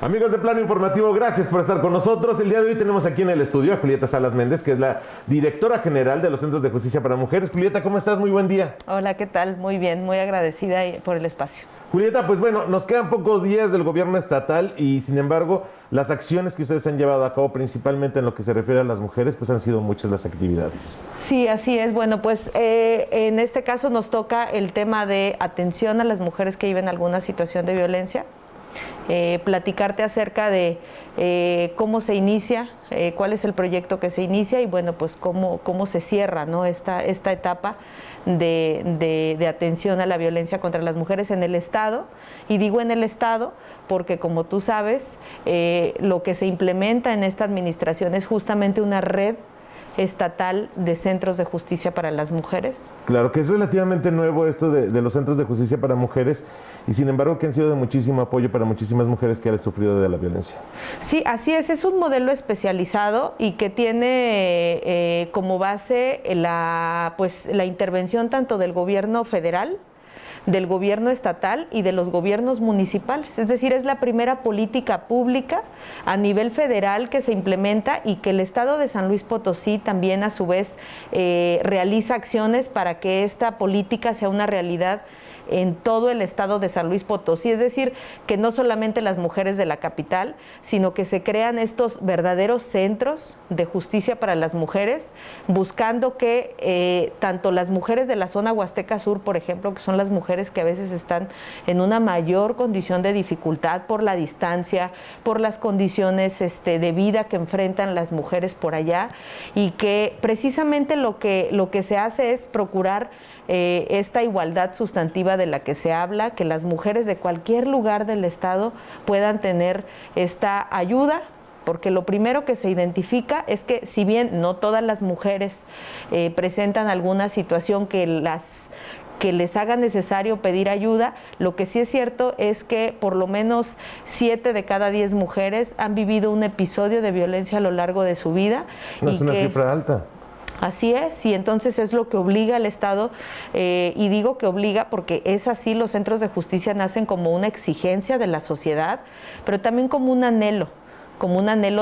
Amigos de Plano Informativo, gracias por estar con nosotros. El día de hoy tenemos aquí en el estudio a Julieta Salas Méndez, que es la directora general de los Centros de Justicia para Mujeres. Julieta, ¿cómo estás? Muy buen día. Hola, ¿qué tal? Muy bien, muy agradecida por el espacio. Julieta, pues bueno, nos quedan pocos días del gobierno estatal y sin embargo las acciones que ustedes han llevado a cabo, principalmente en lo que se refiere a las mujeres, pues han sido muchas las actividades. Sí, así es. Bueno, pues en este caso nos toca el tema de atención a las mujeres que viven alguna situación de violencia. Platicarte acerca de cómo se inicia, cuál es el proyecto que se inicia y bueno, pues cómo se cierra, ¿no? esta etapa de atención a la violencia contra las mujeres en el Estado. Y digo en el Estado porque, como tú sabes, lo que se implementa en esta administración es justamente una red estatal de centros de justicia para las mujeres. Claro que es relativamente nuevo esto de los centros de justicia para mujeres y sin embargo que han sido de muchísimo apoyo para muchísimas mujeres que han sufrido de la violencia. Sí, así es un modelo especializado y que tiene como base la intervención tanto del gobierno federal, del gobierno estatal y de los gobiernos municipales. Es decir, es la primera política pública a nivel federal que se implementa y que el Estado de San Luis Potosí también a su vez realiza acciones para que esta política sea una realidad en todo el estado de San Luis Potosí, es decir, que no solamente las mujeres de la capital, sino que se crean estos verdaderos centros de justicia para las mujeres, buscando que tanto las mujeres de la zona Huasteca Sur, por ejemplo, que son las mujeres que a veces están en una mayor condición de dificultad por la distancia, por las condiciones de vida que enfrentan las mujeres por allá, y que precisamente lo que se hace es procurar esta igualdad sustantiva de la que se habla, que las mujeres de cualquier lugar del estado puedan tener esta ayuda, porque lo primero que se identifica es que si bien no todas las mujeres presentan alguna situación que les haga necesario pedir ayuda, lo que sí es cierto es que por lo menos 7 de cada 10 mujeres han vivido un episodio de violencia a lo largo de su vida. No, es una cifra alta. Así es, y entonces es lo que obliga al Estado, y digo que obliga porque es así, los centros de justicia nacen como una exigencia de la sociedad, pero también como un anhelo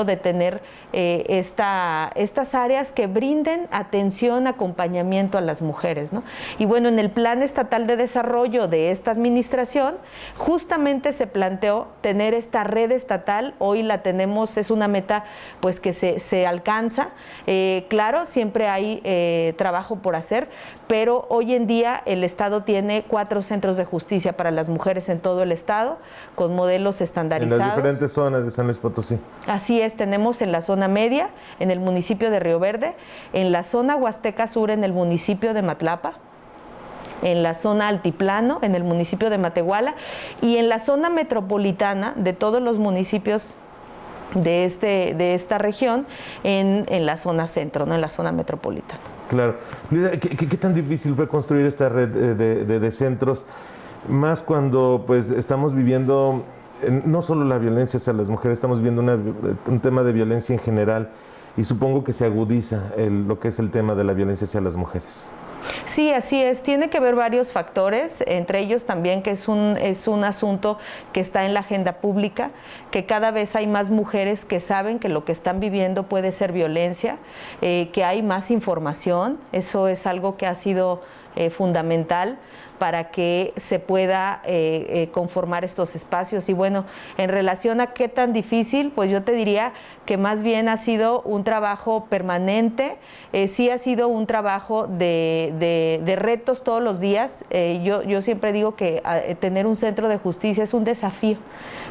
de tener estas áreas que brinden atención, acompañamiento a las mujeres, ¿no? Y bueno, en el Plan Estatal de Desarrollo de esta administración, justamente se planteó tener esta red estatal. Hoy la tenemos, es una meta pues que se alcanza. Claro, siempre hay trabajo por hacer, pero hoy en día el Estado tiene 4 centros de justicia para las mujeres en todo el Estado, con modelos estandarizados. En las diferentes zonas de San Luis Potosí. Así es, tenemos en la zona media, en el municipio de Río Verde, en la zona Huasteca Sur, en el municipio de Matlapa, en la zona altiplano, en el municipio de Matehuala, y en la zona metropolitana de todos los municipios de esta región, en la zona centro, ¿no? En la zona metropolitana. Claro. ¿Qué tan difícil fue construir esta red de centros, más cuando pues estamos viviendo no solo la violencia hacia las mujeres, estamos viendo un tema de violencia en general y supongo que se agudiza lo que es el tema de la violencia hacia las mujeres? Sí, así es. Tiene que ver varios factores, entre ellos también que es un asunto que está en la agenda pública, que cada vez hay más mujeres que saben que lo que están viviendo puede ser violencia, que hay más información. Eso es algo que ha sido fundamental para que se pueda conformar estos espacios. Y bueno, en relación a qué tan difícil, pues yo te diría que más bien ha sido un trabajo permanente, sí ha sido un trabajo de retos todos los días. Yo siempre digo que tener un centro de justicia es un desafío,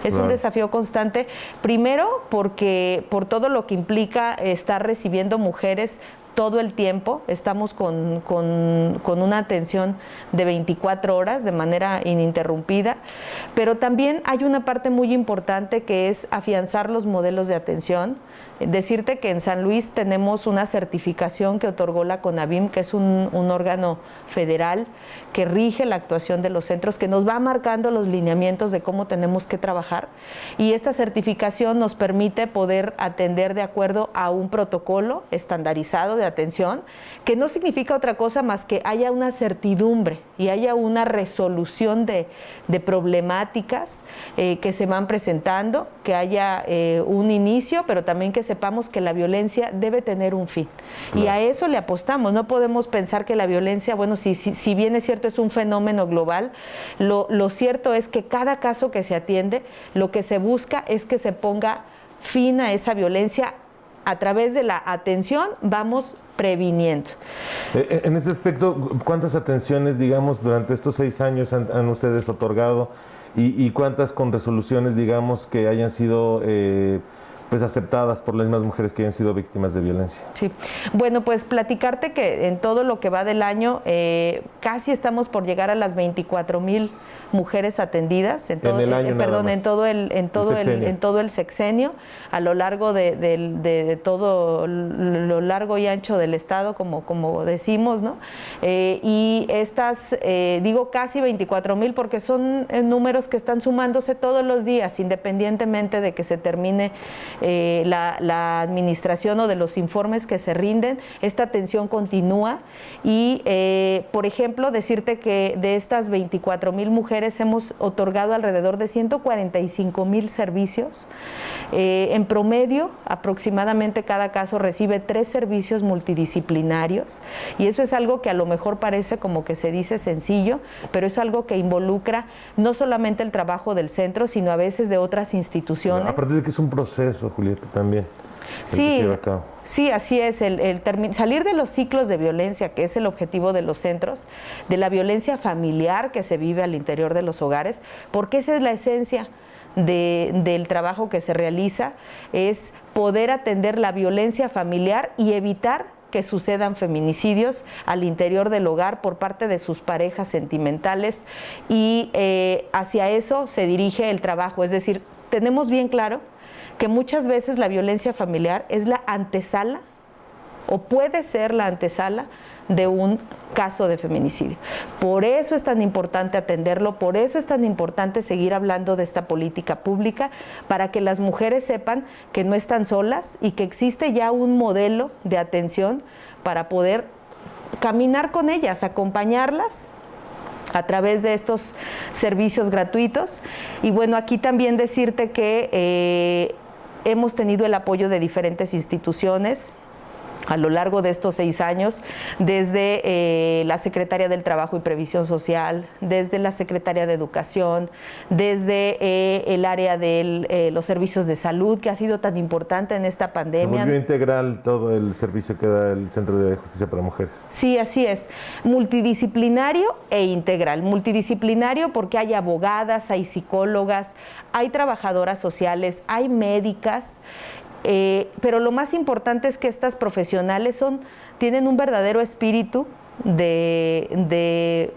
un desafío constante, primero porque por todo lo que implica estar recibiendo mujeres todo el tiempo. Estamos con una atención de 24 horas de manera ininterrumpida, pero también hay una parte muy importante que es afianzar los modelos de atención. Decirte que en San Luis tenemos una certificación que otorgó la CONAVIM, que es un órgano federal que rige la actuación de los centros, que nos va marcando los lineamientos de cómo tenemos que trabajar, y esta certificación nos permite poder atender de acuerdo a un protocolo estandarizado de atención, que no significa otra cosa más que haya una certidumbre y haya una resolución de problemáticas que se van presentando, que haya un inicio, pero también que sepamos que la violencia debe tener un fin. Claro. Y a eso le apostamos. No podemos pensar que la violencia, bueno, si bien es cierto, es un fenómeno global, lo cierto es que cada caso que se atiende, lo que se busca es que se ponga fin a esa violencia. A través de la atención vamos previniendo. En ese aspecto, ¿cuántas atenciones, digamos, durante estos 6 años han ustedes otorgado y cuántas con resoluciones, digamos, que hayan sido pues aceptadas por las mismas mujeres que hayan sido víctimas de violencia? Sí, bueno, pues platicarte que en todo lo que va del año casi estamos por llegar a las 24,000 mujeres atendidas en todo el sexenio, a lo largo de todo lo largo y ancho del estado, como decimos, ¿no? Y estas, digo casi 24,000 porque son números que están sumándose todos los días, independientemente de que se termine la administración o de los informes que se rinden. Esta atención continúa y, por ejemplo, decirte que de estas 24,000 mujeres hemos otorgado alrededor de 145,000 servicios. En promedio, aproximadamente cada caso recibe 3 servicios multidisciplinarios y eso es algo que a lo mejor parece como que se dice sencillo, pero es algo que involucra no solamente el trabajo del centro, sino a veces de otras instituciones. Aparte de que es un proceso, Julieta, también. Sí, así es, salir de los ciclos de violencia, que es el objetivo de los centros, de la violencia familiar que se vive al interior de los hogares, porque esa es la esencia del trabajo que se realiza, es poder atender la violencia familiar y evitar que sucedan feminicidios al interior del hogar por parte de sus parejas sentimentales y hacia eso se dirige el trabajo, es decir, tenemos bien claro que muchas veces la violencia familiar es la antesala o puede ser la antesala de un caso de feminicidio. Por eso es tan importante atenderlo, por eso es tan importante seguir hablando de esta política pública, para que las mujeres sepan que no están solas y que existe ya un modelo de atención para poder caminar con ellas, acompañarlas a través de estos servicios gratuitos. Y bueno, aquí también decirte que hemos tenido el apoyo de diferentes instituciones a lo largo de estos 6 años, desde la Secretaría del Trabajo y Previsión Social, desde la Secretaría de Educación, desde el área de los servicios de salud, que ha sido tan importante en esta pandemia. Se volvió integral todo el servicio que da el Centro de Justicia para Mujeres. Sí, así es. Multidisciplinario e integral. Multidisciplinario porque hay abogadas, hay psicólogas, hay trabajadoras sociales, hay médicas. Pero lo más importante es que estas profesionales tienen un verdadero espíritu de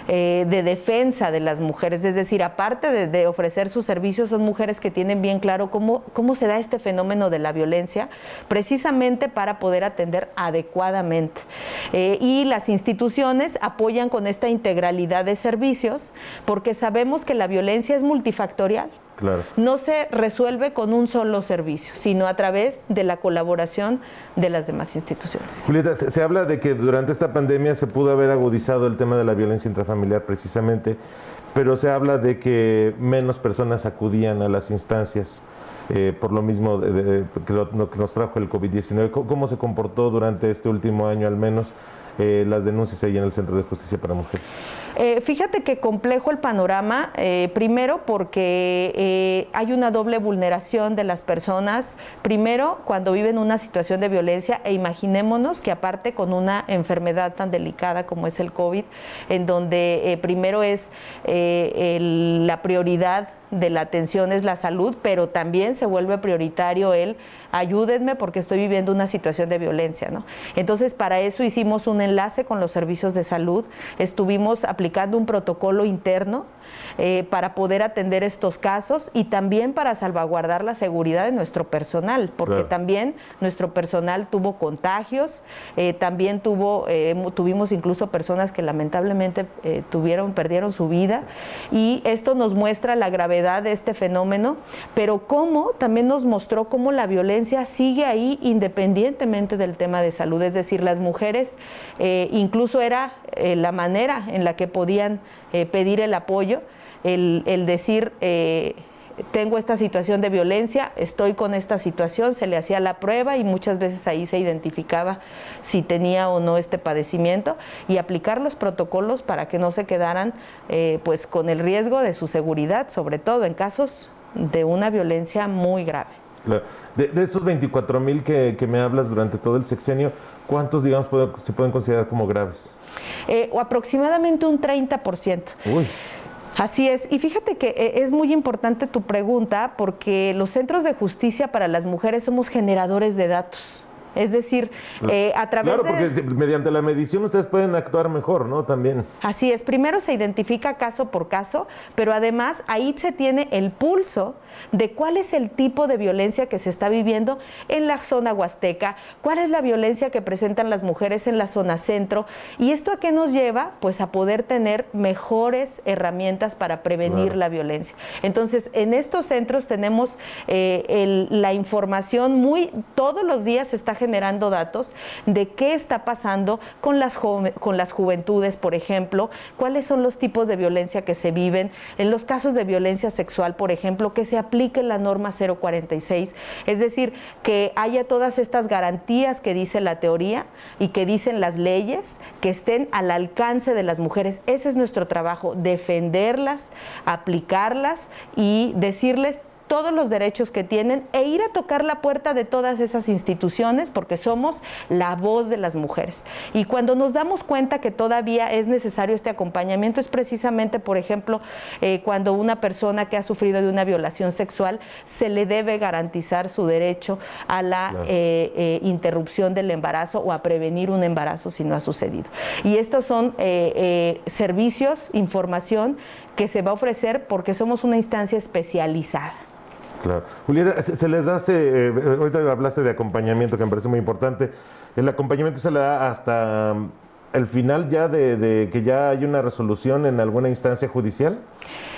defensa de las mujeres, es decir, aparte de ofrecer sus servicios, son mujeres que tienen bien claro cómo se da este fenómeno de la violencia, precisamente para poder atender adecuadamente. Y las instituciones apoyan con esta integralidad de servicios, porque sabemos que la violencia es multifactorial. Claro. No se resuelve con un solo servicio, sino a través de la colaboración de las demás instituciones. Julieta, se habla de que durante esta pandemia se pudo haber agudizado el tema de la violencia intrafamiliar precisamente, pero se habla de que menos personas acudían a las instancias por lo mismo que nos trajo el COVID-19. ¿Cómo se comportó durante este último año al menos las denuncias ahí en el Centro de Justicia para Mujeres? Fíjate que complejo el panorama, primero porque hay una doble vulneración de las personas, primero cuando viven una situación de violencia, e imaginémonos que aparte con una enfermedad tan delicada como es el COVID, en donde primero es la prioridad de la atención es la salud, pero también se vuelve prioritario el ayúdenme porque estoy viviendo una situación de violencia, ¿no? Entonces, para eso hicimos un enlace con los servicios de salud, estuvimos aplicando un protocolo interno para poder atender estos casos y también para salvaguardar la seguridad de nuestro personal, porque claro, también nuestro personal tuvo contagios, también tuvimos incluso personas que lamentablemente perdieron su vida, y esto nos muestra la gravedad gravedad de este fenómeno, pero cómo también nos mostró cómo la violencia sigue ahí independientemente del tema de salud. Es decir, las mujeres incluso era la manera en la que podían pedir el apoyo, el decir... tengo esta situación de violencia, estoy con esta situación, se le hacía la prueba y muchas veces ahí se identificaba si tenía o no este padecimiento y aplicar los protocolos para que no se quedaran pues con el riesgo de su seguridad, sobre todo en casos de una violencia muy grave. Claro. De estos 24,000 que me hablas durante todo el sexenio, ¿cuántos, digamos, se pueden considerar como graves? O aproximadamente un 30%. Uy. Así es, y fíjate que es muy importante tu pregunta porque los centros de justicia para las mujeres somos generadores de datos. Es decir, a través porque mediante la medición ustedes pueden actuar mejor, ¿no? También. Así es, primero se identifica caso por caso, pero además ahí se tiene el pulso de cuál es el tipo de violencia que se está viviendo en la zona huasteca, cuál es la violencia que presentan las mujeres en la zona centro, y esto a qué nos lleva, pues a poder tener mejores herramientas para prevenir la violencia. Entonces, en estos centros tenemos la información todos los días se está generando datos de qué está pasando con las juventudes, por ejemplo, cuáles son los tipos de violencia que se viven, en los casos de violencia sexual, por ejemplo, que se aplique la norma 046, es decir, que haya todas estas garantías que dice la teoría y que dicen las leyes, que estén al alcance de las mujeres. Ese es nuestro trabajo, defenderlas, aplicarlas y decirles todos los derechos que tienen e ir a tocar la puerta de todas esas instituciones porque somos la voz de las mujeres. Y cuando nos damos cuenta que todavía es necesario este acompañamiento es precisamente, por ejemplo, cuando una persona que ha sufrido de una violación sexual se le debe garantizar su derecho a la interrupción del embarazo o a prevenir un embarazo si no ha sucedido. Y estos son servicios, información que se va a ofrecer porque somos una instancia especializada. Claro. Julieta, se les da, ahorita hablaste de acompañamiento, que me parece muy importante. ¿El acompañamiento se le da hasta el final ya de que ya hay una resolución en alguna instancia judicial?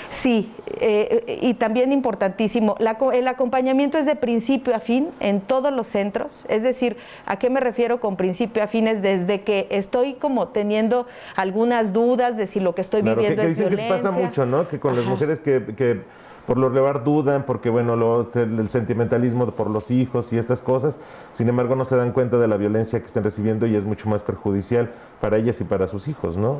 Sí, y también importantísimo, el acompañamiento es de principio a fin en todos los centros, es decir, ¿a qué me refiero con principio a fin? Es desde que estoy como teniendo algunas dudas de si lo que estoy viviendo es dicen violencia. Que pasa mucho, ¿no? Que con las mujeres que por lo regular dudan, porque bueno, el sentimentalismo por los hijos y estas cosas, sin embargo no se dan cuenta de la violencia que están recibiendo y es mucho más perjudicial para ellas y para sus hijos, ¿no?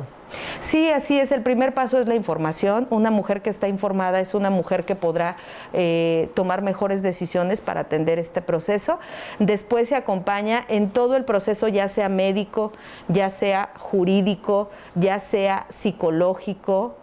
Sí, así es. El primer paso es la información. Una mujer que está informada es una mujer que podrá tomar mejores decisiones para atender este proceso. Después se acompaña en todo el proceso, ya sea médico, ya sea jurídico, ya sea psicológico,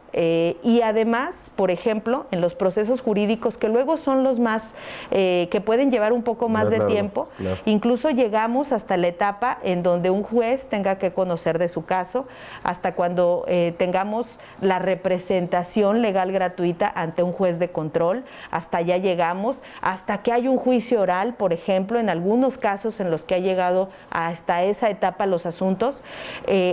y además, por ejemplo, en los procesos jurídicos, que luego son los más, que pueden llevar un poco más de tiempo, incluso llegamos hasta la etapa en donde un juez tenga que conocer de su caso, hasta cuando tengamos la representación legal gratuita ante un juez de control, hasta allá llegamos, hasta que hay un juicio oral, por ejemplo, en algunos casos en los que ha llegado hasta esa etapa los asuntos,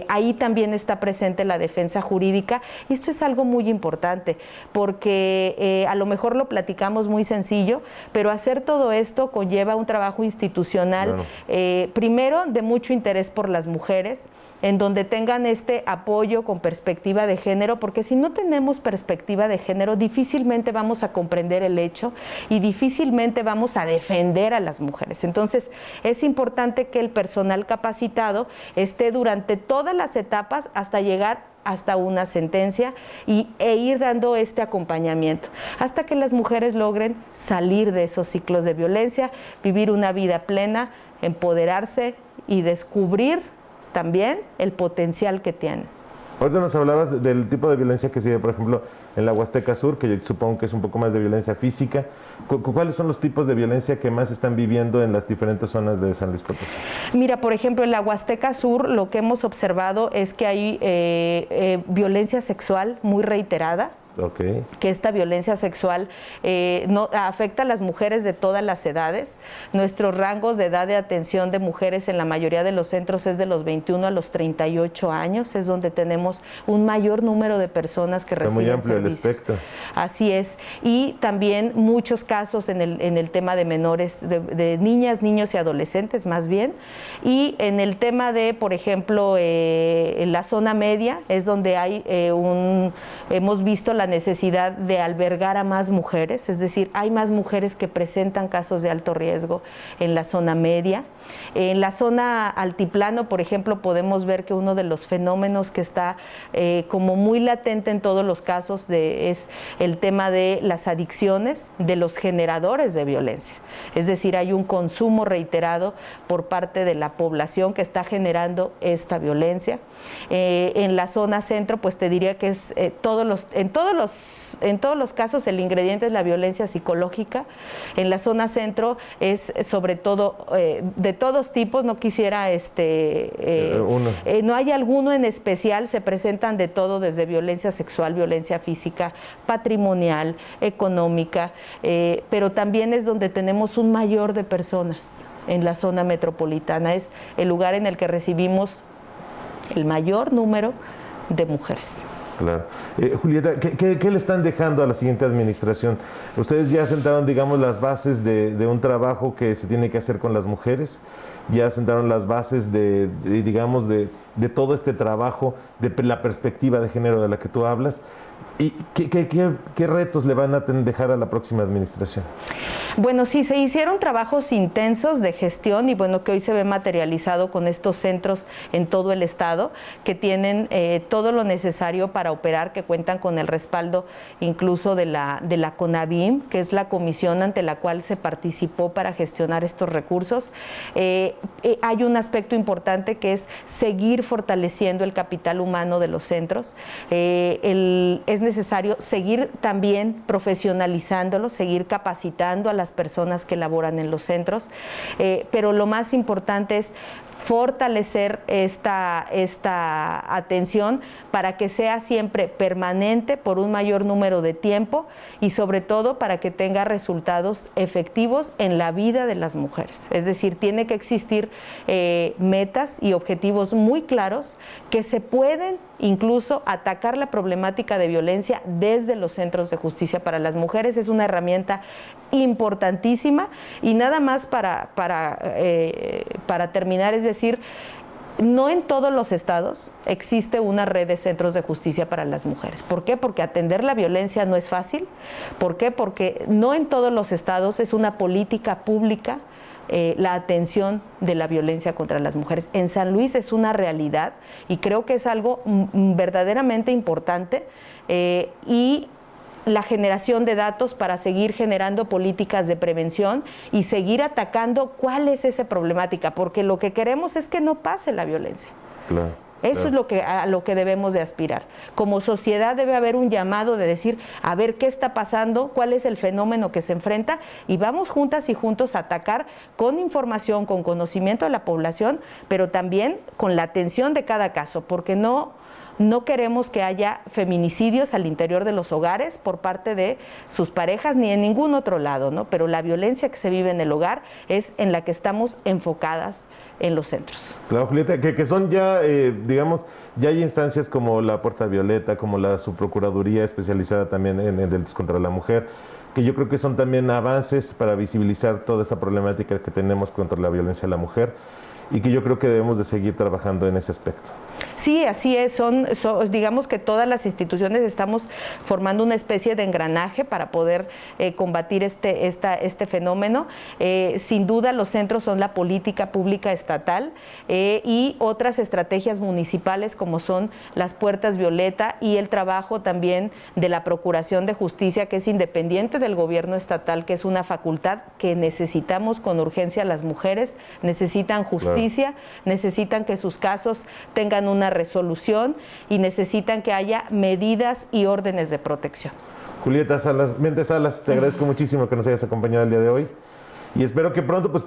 ahí también está presente la defensa jurídica. Y esto es algo muy importante, porque a lo mejor lo platicamos muy sencillo, pero hacer todo esto conlleva un trabajo institucional, primero de mucho interés por las mujeres, en donde tengan este apoyo con perspectiva de género, porque si no tenemos perspectiva de género, difícilmente vamos a comprender el hecho y difícilmente vamos a defender a las mujeres. Entonces, es importante que el personal capacitado esté durante todas las etapas hasta llegar hasta una sentencia e ir dando este acompañamiento hasta que las mujeres logren salir de esos ciclos de violencia, vivir una vida plena, empoderarse y descubrir también el potencial que tienen. Ahorita nos hablabas del tipo de violencia que se ve, por ejemplo, en la Huasteca Sur, que yo supongo que es un poco más de violencia física. ¿Cuáles son los tipos de violencia que más están viviendo en las diferentes zonas de San Luis Potosí? Mira, por ejemplo, en la Huasteca Sur lo que hemos observado es que hay violencia sexual muy reiterada. Okay. Que esta violencia sexual no, afecta a las mujeres de todas las edades. Nuestros rangos de edad de atención de mujeres en la mayoría de los centros es de los 21 a los 38 años, es donde tenemos un mayor número de personas que reciben servicios. Muy amplio el espectro. Así es. Y también muchos casos en el tema de menores, de niñas, niños y adolescentes más bien. Y en el tema de, por ejemplo, en la zona media es donde hay hemos visto la necesidad de albergar a más mujeres, es decir, hay más mujeres que presentan casos de alto riesgo en la zona media. En la zona altiplano, por ejemplo, podemos ver que uno de los fenómenos que está como muy latente en todos los casos es el tema de las adicciones de los generadores de violencia. Es decir, hay un consumo reiterado por parte de la población que está generando esta violencia. En la zona centro, pues te diría que es en todos los casos el ingrediente es la violencia psicológica. En la zona centro es sobre todo de todos tipos, no quisiera no hay alguno en especial, se presentan de todo, desde violencia sexual, violencia física, patrimonial, económica, pero también es donde tenemos un mayor de personas en la zona metropolitana, es el lugar en el que recibimos el mayor número de mujeres. Claro. Julieta, ¿qué le están dejando a la siguiente administración? Ustedes ya sentaron, digamos, las bases de un trabajo que se tiene que hacer con las mujeres, ya sentaron las bases de todo este trabajo, de la perspectiva de género de la que tú hablas. ¿Y qué retos le van a dejar a la próxima administración? Bueno, sí, se hicieron trabajos intensos de gestión y bueno, que hoy se ve materializado con estos centros en todo el estado, que tienen todo lo necesario para operar, que cuentan con el respaldo incluso de la CONAVIM, que es la comisión ante la cual se participó para gestionar estos recursos. Hay un aspecto importante que es seguir fortaleciendo el capital humano de los centros. Es necesario seguir también profesionalizándolo, seguir capacitando a las personas que laboran en los centros, pero lo más importante es fortalecer esta atención para que sea siempre permanente por un mayor número de tiempo y sobre todo para que tenga resultados efectivos en la vida de las mujeres. Es decir, tiene que existir metas y objetivos muy claros que se pueden incluso atacar la problemática de violencia desde los centros de justicia para las mujeres. Es una herramienta importantísima y nada más para terminar, es decir, no en todos los estados existe una red de centros de justicia para las mujeres. ¿Por qué? Porque atender la violencia no es fácil. ¿Por qué? Porque no en todos los estados es una política pública la atención de la violencia contra las mujeres. En San Luis es una realidad y creo que es algo verdaderamente importante y la generación de datos para seguir generando políticas de prevención y seguir atacando cuál es esa problemática, porque lo que queremos es que no pase la violencia. Claro. Eso es a lo que debemos de aspirar. Como sociedad debe haber un llamado de decir, a ver qué está pasando, cuál es el fenómeno que se enfrenta y vamos juntas y juntos a atacar con información, con conocimiento de la población, pero también con la atención de cada caso, porque no queremos que haya feminicidios al interior de los hogares por parte de sus parejas ni en ningún otro lado, ¿no? Pero la violencia que se vive en el hogar es en la que estamos enfocadas en los centros. Claro, Julieta, que son ya, digamos, ya hay instancias como la Puerta Violeta, como la Subprocuraduría especializada también en delitos contra la mujer, que yo creo que son también avances para visibilizar toda esta problemática que tenemos contra la violencia a la mujer y que yo creo que debemos de seguir trabajando en ese aspecto. Sí, así es, digamos que todas las instituciones estamos formando una especie de engranaje para poder combatir este fenómeno. Sin duda los centros son la política pública estatal y otras estrategias municipales como son las puertas violeta y el trabajo también de la Procuración de Justicia, que es independiente del gobierno estatal, que es una facultad que necesitamos con urgencia. Las mujeres necesitan justicia, necesitan que sus casos tengan una resolución y necesitan que haya medidas y órdenes de protección. Julieta Méndez Salas, te agradezco muchísimo que nos hayas acompañado el día de hoy y espero que pronto, pues,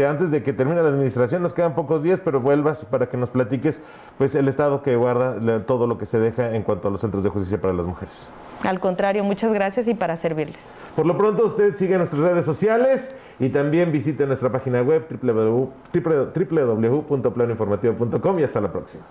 antes de que termine la administración, nos quedan pocos días, pero vuelvas para que nos platiques pues el estado que guarda todo lo que se deja en cuanto a los centros de justicia para las mujeres. Al contrario, muchas gracias y para servirles. Por lo pronto, usted sigue nuestras redes sociales y también visite nuestra página web www.planoinformativo.com y hasta la próxima.